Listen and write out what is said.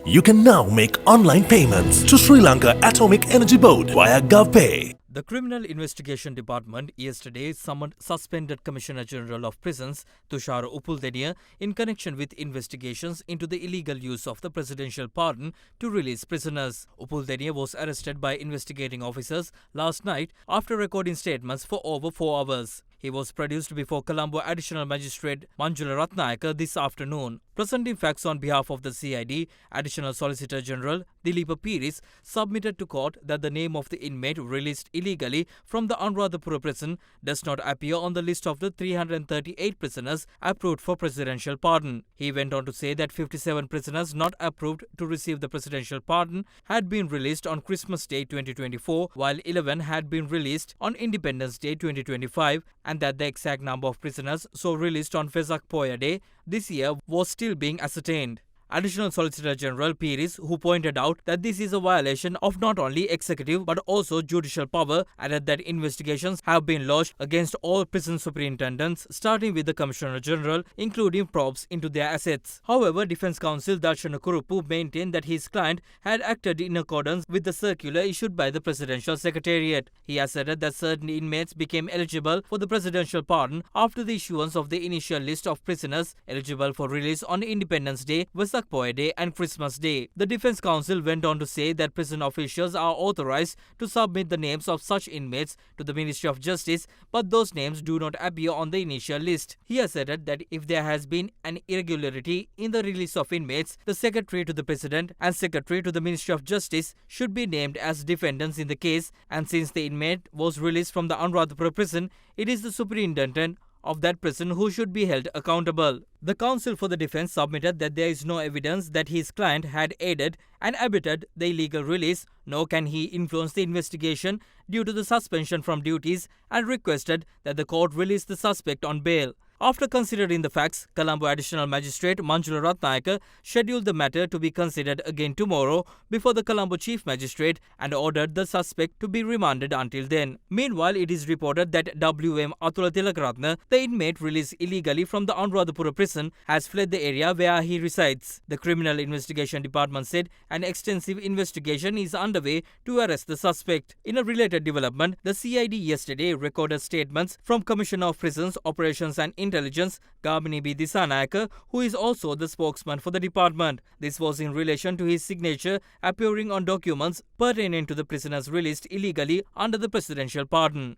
You can now make online payments to Sri Lanka Atomic Energy Board via GovPay. The Criminal Investigation Department yesterday summoned suspended Commissioner General of Prisons Thushara Upuldeniya in connection with investigations into the illegal use of the presidential pardon to release prisoners. Upuldeniya was arrested by investigating officers last night after recording statements for over 4 hours. He was produced before Colombo Additional Magistrate Manjula Ratnayaka this afternoon. Presenting facts on behalf of the CID, Additional Solicitor General Dileepa Piris submitted to court that the name of the inmate released illegally from the Anuradhapura prison does not appear on the list of the 338 prisoners approved for presidential pardon. He went on to say that 57 prisoners not approved to receive the presidential pardon had been released on Christmas Day 2024, while 11 had been released on Independence Day 2025, and that the exact number of prisoners so released on Vesak Poya Day this year was still being ascertained. Additional Solicitor General Piris, who pointed out that this is a violation of not only executive but also judicial power, added that investigations have been lodged against all prison superintendents, starting with the Commissioner General, including probes into their assets. However, Defence Counsel Darshana Kurupu maintained that his client had acted in accordance with the circular issued by the Presidential Secretariat. He asserted that certain inmates became eligible for the presidential pardon after the issuance of the initial list of prisoners eligible for release on Independence Day, Vesak Poya Day and Christmas Day. The Defence Counsel went on to say that prison officials are authorized to submit the names of such inmates to the Ministry of Justice, but those names do not appear on the initial list. He asserted that if there has been an irregularity in the release of inmates, the Secretary to the President and Secretary to the Ministry of Justice should be named as defendants in the case, and since the inmate was released from the Anuradhapura prison, it is the superintendent of that prison who should be held accountable. The counsel for the defence submitted that there is no evidence that his client had aided and abetted the illegal release, nor can he influence the investigation due to the suspension from duties, and requested that the court release the suspect on bail. After considering the facts, Colombo Additional Magistrate Manjula Ratnayaka scheduled the matter to be considered again tomorrow before the Colombo Chief Magistrate and ordered the suspect to be remanded until then. Meanwhile, it is reported that W.M. Atula Tilakaratne, the inmate released illegally from the Anuradhapura prison, has fled the area where he resides. The Criminal Investigation Department said an extensive investigation is underway to arrest the suspect. In a related development, the CID yesterday recorded statements from Commissioner of Prisons, Operations and Intelligence Gamini B. Disanayaka, who is also the spokesman for the department. This was in relation to his signature appearing on documents pertaining to the prisoners released illegally under the presidential pardon.